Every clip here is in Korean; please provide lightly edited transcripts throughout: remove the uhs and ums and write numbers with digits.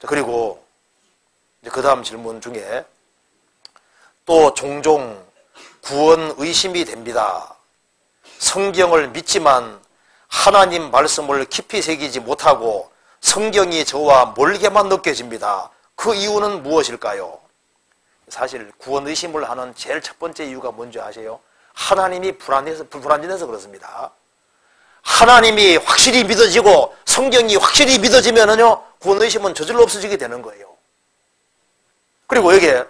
그리고 그 다음 질문 중에 또 종종 구원 의심이 됩니다. 성경을 믿지만 하나님 말씀을 깊이 새기지 못하고 성경이 저와 멀게만 느껴집니다. 그 이유는 무엇일까요? 사실 구원 의심을 하는 제일 첫 번째 이유가 뭔지 아세요? 하나님이 불안해서 그렇습니다. 하나님이 확실히 믿어지고 성경이 확실히 믿어지면은요, 구원 의심은 저절로 없어지게 되는 거예요. 그리고 여기에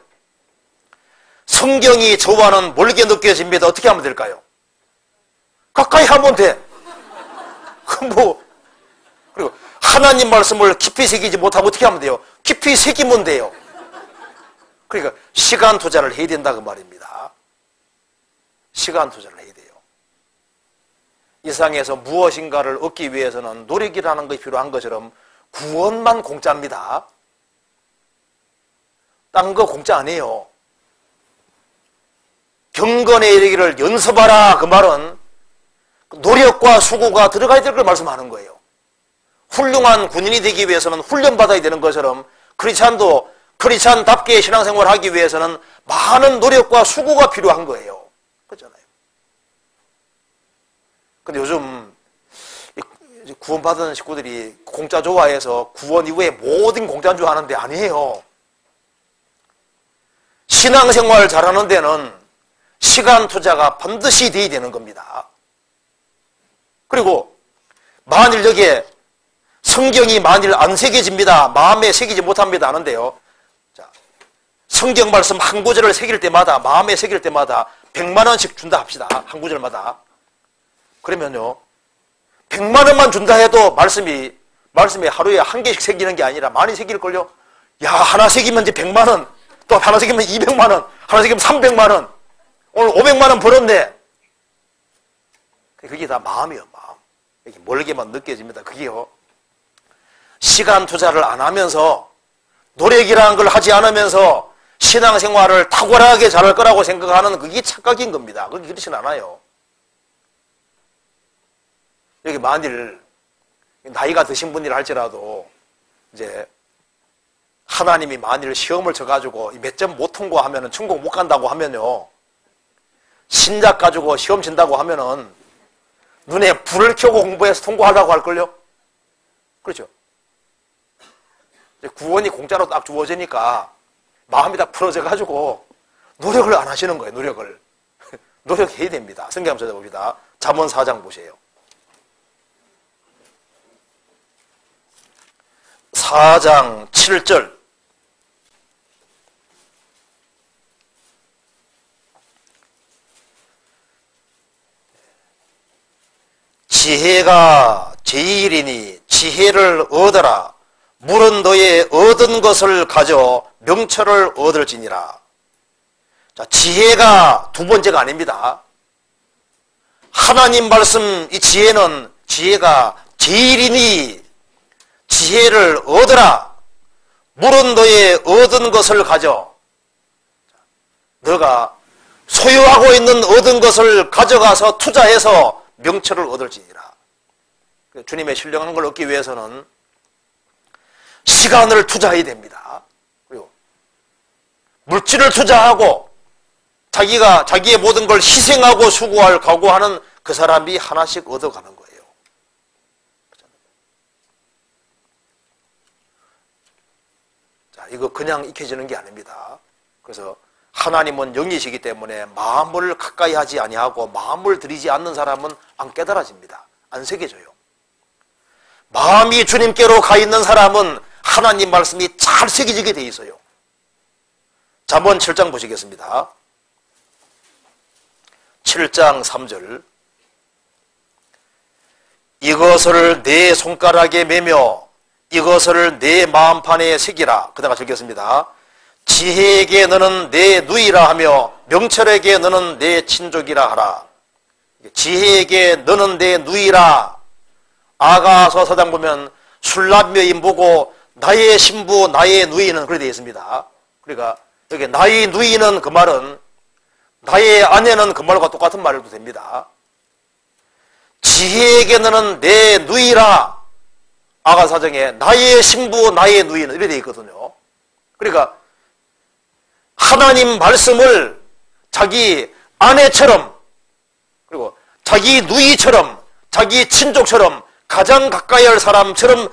성경이 저와는 멀게 느껴집니다. 어떻게 하면 될까요? 가까이 하면 돼. 그리고 하나님 말씀을 깊이 새기지 못하고 어떻게 하면 돼요? 깊이 새기면 돼요. 그러니까 시간 투자를 해야 된다 그 말입니다. 시간 투자를 해야 돼요. 이 세상에서 무엇인가를 얻기 위해서는 노력이라는 것이 필요한 것처럼 구원만 공짜입니다. 딴 거 공짜 아니에요. 경건에 이르기를 연습하라 그 말은 노력과 수고가 들어가야 될 걸 말씀하는 거예요. 훌륭한 군인이 되기 위해서는 훈련받아야 되는 것처럼 크리스찬도 크리스찬답게 신앙생활을 하기 위해서는 많은 노력과 수고가 필요한 거예요. 그렇잖아요. 근데 요즘 구원받은 식구들이 공짜 좋아해서 구원 이후에 모든 공짜인 줄 아는데 아니에요. 신앙생활 잘하는 데는 시간 투자가 반드시 돼야 되는 겁니다. 그리고 만일 여기에 성경이 만일 안 새겨집니다. 마음에 새기지 못합니다. 하는데요. 자, 성경 말씀 한 구절을 새길 때마다, 마음에 새길 때마다 100만 원씩 준다 합시다. 한 구절마다. 그러면요, 100만 원만 준다 해도 말씀이 하루에 한 개씩 새기는 게 아니라 많이 새길걸요? 야, 하나 새기면 이제 100만 원, 또 하나 새기면 200만 원, 하나 새기면 300만 원, 오늘 500만 원 벌었네. 그게 다 마음이에요, 마음. 이렇게 멀게만 느껴집니다. 그게요. 시간 투자를 안 하면서, 노력이라는 걸 하지 않으면서 신앙생활을 탁월하게 잘할 거라고 생각하는 그게 착각인 겁니다. 그게 그렇진 않아요. 여기 만일 나이가 드신 분이라 할지라도 이제 하나님이 만일 시험을 쳐가지고 몇 점 못 통과하면은 천국 못 간다고 하면요, 신작 가지고 시험 친다고 하면은 눈에 불을 켜고 공부해서 통과하려고 할걸요? 그렇죠? 구원이 공짜로 딱 주어지니까 마음이 다 풀어져가지고 노력을 안 하시는 거예요, 노력을. 노력해야 됩니다. 성경 한번 찾아봅시다. 잠언 4장 보세요. 4장 7절. 지혜가 제일이니 지혜를 얻어라. 물은 너의 얻은 것을 가져 명철을 얻을지니라. 자, 지혜가 두 번째가 아닙니다. 하나님 말씀 이 지혜는 지혜가 제일이니 지혜를 얻어라. 물은 너의 얻은 것을 가져. 너가 소유하고 있는 얻은 것을 가져가서 투자해서 명철을 얻을지니라. 주님의 신령한 걸 얻기 위해서는 시간을 투자해야 됩니다. 그리고 물질을 투자하고 자기의 모든 걸 희생하고 수고할 각오하는 그 사람이 하나씩 얻어가는 거예요. 자, 이거 그냥 익혀지는 게 아닙니다. 그래서 하나님은 영이시기 때문에 마음을 가까이 하지 아니하고 마음을 들이지 않는 사람은 안 깨달아집니다. 안 새겨져요. 마음이 주님께로 가 있는 사람은 하나님 말씀이 잘 새겨지게 돼 있어요. 잠언 7장 보시겠습니다. 7장 3절. 이것을 내 손가락에 매며 이것을 내 마음판에 새기라. 그다가 적겠습니다. 지혜에게 너는 내 누이라 하며 명철에게 너는 내 친족이라 하라. 지혜에게 너는 내 누이라. 아가서 서당 보면 술람여인 보고 나의 신부 나의 누이는 그렇게 되어 있습니다. 그러니까 여기 나의 누이는 그 말은 나의 아내는 그 말과 똑같은 말도 됩니다. 지혜에게 너는 내 누이라. 아가사정에 나의 신부 나의 누이는 이렇게 되어 있거든요. 그러니까 하나님 말씀을 자기 아내처럼 그리고 자기 누이처럼 자기 친족처럼 가장 가까이 할 사람처럼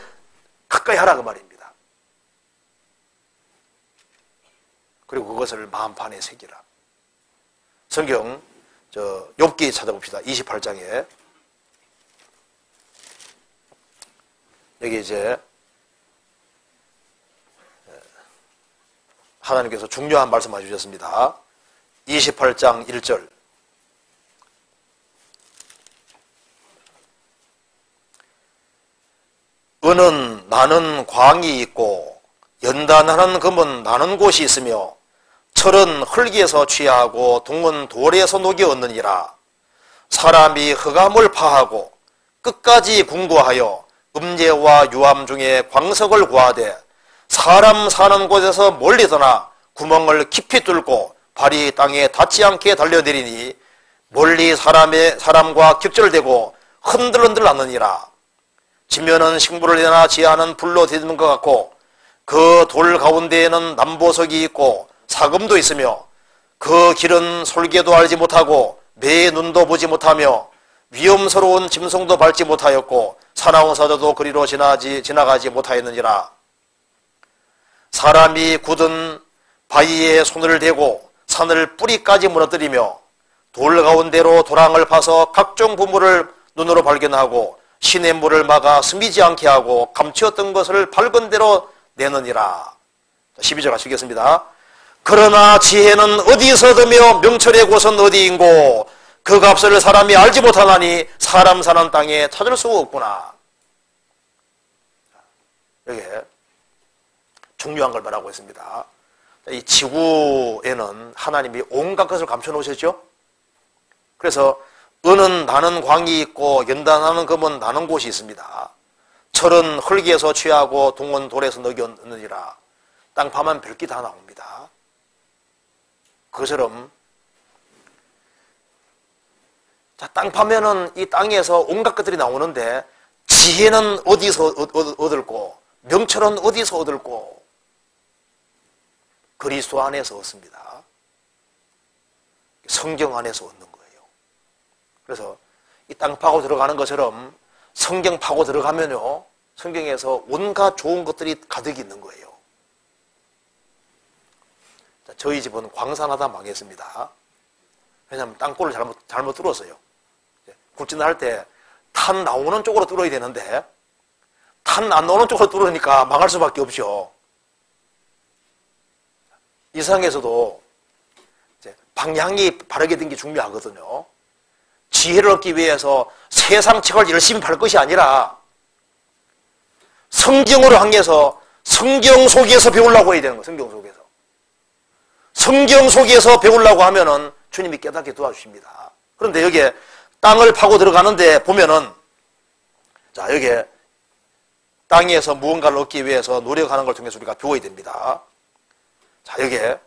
가까이 하라 그 말입니다. 그리고 그것을 마음판에 새기라. 성경 욥기 찾아봅시다. 28장에 여기 이제 하나님께서 중요한 말씀 해주셨습니다. 28장 1절 은은 나는 광이 있고 연단하는 금은 나는 곳이 있으며 철은 흙에서 취하고 동은 돌에서 녹여 얻느니라. 사람이 흑암을 파하고 끝까지 궁구하여 음녀와 유암 중에 광석을 구하되 사람 사는 곳에서 멀리 떠나 구멍을 깊이 뚫고 발이 땅에 닿지 않게 달려내리니 멀리 사람과 격절되고 흔들흔들 하느니라. 지면은 식물을 내나 지하는 불로 뒤덮는 것 같고 그 돌 가운데에는 남보석이 있고 사금도 있으며 그 길은 솔개도 알지 못하고 매의 눈도 보지 못하며 위험스러운 짐승도 밟지 못하였고 사나운 사자도 그리로 지나가지 못하였느니라. 사람이 굳은 바위에 손을 대고 산을 뿌리까지 무너뜨리며 돌 가운데로 도랑을 파서 각종 부물을 눈으로 발견하고 시냇 물을 막아 스미지 않게 하고 감추었던 것을 밝은 대로 내느니라. 12절 하시겠습니다. 그러나 지혜는 어디서 얻으며 명철의 곳은 어디인고 그 값을 사람이 알지 못하나니 사람 사는 땅에 찾을 수가 없구나. 여기에 중요한 걸 말하고 있습니다. 이 지구에는 하나님이 온갖 것을 감춰 놓으셨죠. 그래서 은은 나는 광이 있고 연단하는 금은 나는 곳이 있습니다. 철은 흙에서 취하고 동은 돌에서 녹여느니라. 땅 파면 별게 다 나옵니다. 그것처럼 땅 파면은 이 땅에서 온갖 것들이 나오는데 지혜는 어디서 얻을고 명철은 어디서 얻을고 그리스도 안에서 얻습니다. 성경 안에서 얻는 거예요. 그래서 이 땅 파고 들어가는 것처럼 성경 파고 들어가면요 성경에서 온갖 좋은 것들이 가득 있는 거예요. 저희 집은 광산하다 망했습니다. 왜냐하면 땅굴을 잘못 뚫었어요. 굴진할 때 탄 나오는 쪽으로 뚫어야 되는데 탄 안 나오는 쪽으로 뚫으니까 망할 수밖에 없죠. 이 세상에서도 방향이 바르게 된 게 중요하거든요. 지혜를 얻기 위해서 세상 책을 열심히 볼 것이 아니라 성경으로 향해서 성경 속에서 배우려고 해야 되는 거예요. 성경 속에서. 성경 속에서 배우려고 하면은 주님이 깨닫게 도와주십니다. 그런데 여기에 땅을 파고 들어가는데 보면은 자 여기에 땅에서 무언가를 얻기 위해서 노력하는 걸 통해서 우리가 배워야 됩니다. 자 여기에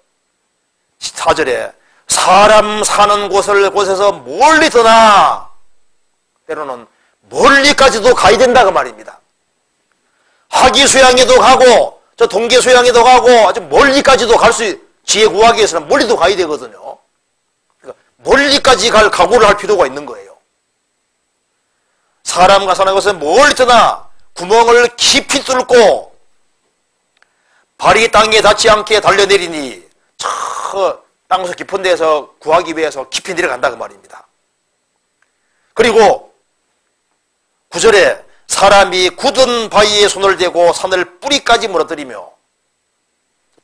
4절에 사람 사는 곳에서 멀리 떠나 때로는 멀리까지도 가야 된다 그 말입니다. 하기수양에도 가고 저 동계수양에도 가고 아주 멀리까지도 갈 수 지혜 구하기 위해서는 멀리도 가야 되거든요. 그러니까 멀리까지 갈 각오를 할 필요가 있는 거예요. 사람과 사는 곳은 멀리 떠나 구멍을 깊이 뚫고 발이 땅에 닿지 않게 달려내리니 저 땅속 깊은 데서 구하기 위해서 깊이 내려간다 그 말입니다. 그리고 9절에 사람이 굳은 바위에 손을 대고 산을 뿌리까지 무너뜨리며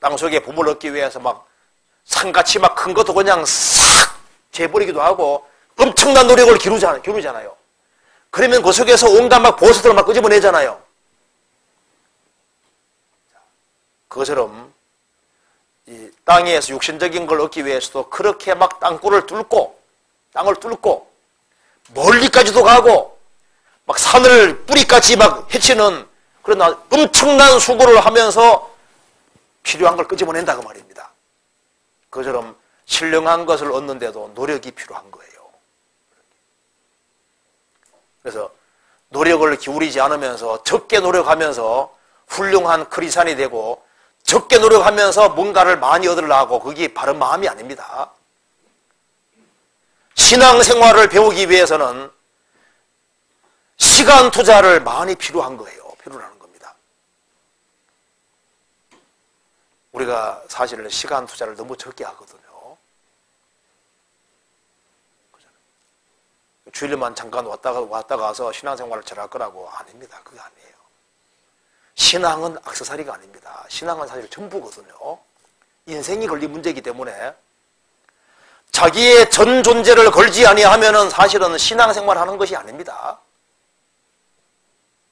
땅속에 봄을 얻기 위해서 막 산같이 막 큰 것도 그냥 싹 재버리기도 하고 엄청난 노력을 기울이잖아요. 그러면 그 속에서 온갖 막 보석들을 막 끄집어내잖아요. 그것처럼 이 땅에서 육신적인 걸 얻기 위해서도 그렇게 막 땅굴을 뚫고 땅을 뚫고 멀리까지도 가고 막 산을 뿌리까지 막 헤치는 그런 엄청난 수고를 하면서 필요한 걸 끄집어낸다고 말입니다. 그처럼 신령한 것을 얻는데도 노력이 필요한 거예요. 그래서 노력을 기울이지 않으면서 적게 노력하면서 훌륭한 크리스찬이 되고 적게 노력하면서 뭔가를 많이 얻으려고 그게 바른 마음이 아닙니다. 신앙생활을 배우기 위해서는 시간 투자를 많이 필요한 거예요. 필요하는 겁니다. 우리가 사실 시간 투자를 너무 적게 하거든요. 주일만 잠깐 왔다 가서 신앙생활을 잘할 거라고 아닙니다. 그게 아니에요. 신앙은 액세서리가 아닙니다. 신앙은 사실 전부거든요. 인생이 걸린 문제이기 때문에 자기의 전 존재를 걸지 아니하면은 사실은 신앙생활 하는 것이 아닙니다.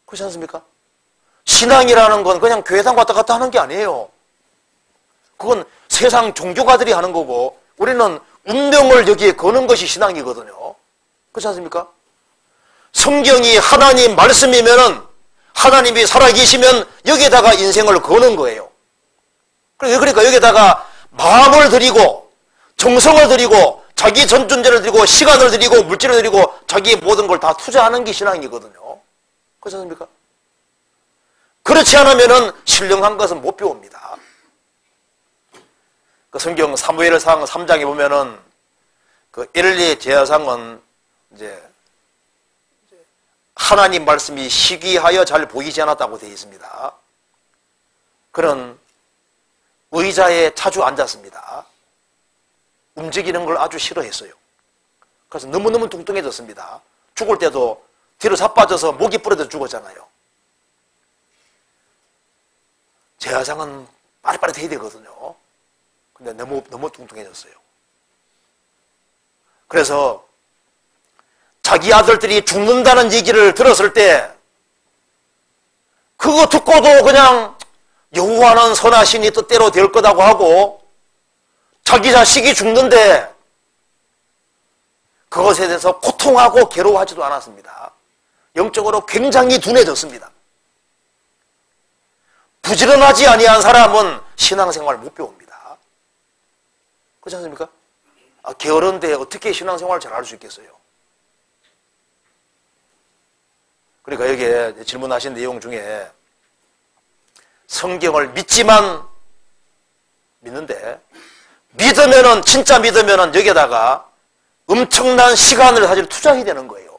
그렇지 않습니까? 신앙이라는 건 그냥 교회당 왔다 갔다 하는 게 아니에요. 그건 세상 종교가들이 하는 거고 우리는 운명을 여기에 거는 것이 신앙이거든요. 그렇지 않습니까? 성경이 하나님 말씀이면은 하나님이 살아계시면 여기에다가 인생을 거는 거예요. 그러니까 여기에다가 마음을 들이고 정성을 들이고 자기 전 존재를 들이고 시간을 들이고 물질을 들이고 자기의 모든 걸 다 투자하는 게 신앙이거든요. 그렇지 않습니까? 그렇지 않으면은 신령한 것은 못 배웁니다. 그 성경 사무엘상 3장에 보면은 그 엘리 제사장은 이제 하나님 말씀이 시기하여 잘 보이지 않았다고 되어 있습니다. 그는 의자에 자주 앉았습니다. 움직이는 걸 아주 싫어했어요. 그래서 너무너무 뚱뚱해졌습니다. 죽을 때도 뒤로 자빠져서 목이 부러져 죽었잖아요. 제사장은 빠릿빠릿 해야 되거든요. 근데 너무 뚱뚱해졌어요. 그래서 자기 아들들이 죽는다는 얘기를 들었을 때 그거 듣고도 그냥 여호와는 선하시니 뜻대로 될 거다고 하고 자기 자식이 죽는데 그것에 대해서 고통하고 괴로워하지도 않았습니다. 영적으로 굉장히 둔해졌습니다. 부지런하지 아니한 사람은 신앙생활 못 배웁니다. 그렇지 않습니까? 게으른데 어떻게 신앙생활을 잘 할 수 있겠어요? 그러니까 여기에 질문하신 내용 중에 성경을 믿지만 믿는데 믿으면은 진짜 믿으면은 여기에다가 엄청난 시간을 사실 투자해야 되는 거예요.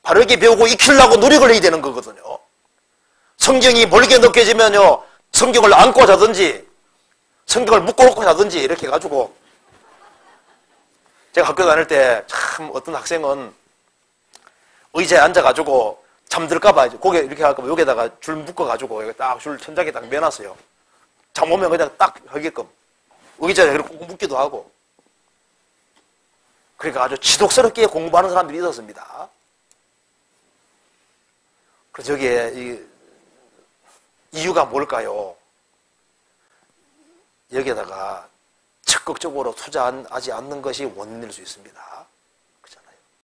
바르게 배우고 익히려고 노력을 해야 되는 거거든요. 성경이 멀게 느껴지면요 성경을 안고 자든지 성경을 묶고 자든지 이렇게 해가지고 제가 학교 다닐 때 참 어떤 학생은 의자에 앉아가지고 잠들까봐 고개 이렇게 할까봐 여기다가 줄 묶어가지고 딱 줄 천장에 딱 매놨어요. 잠 오면 그냥 딱 하게끔 의자에 이렇게 꼭 묶기도 하고. 그러니까 아주 지독스럽게 공부하는 사람들이 있었습니다. 그래서 여기에 이유가 뭘까요? 여기에다가 적극적으로 투자하지 않는 것이 원인일 수 있습니다.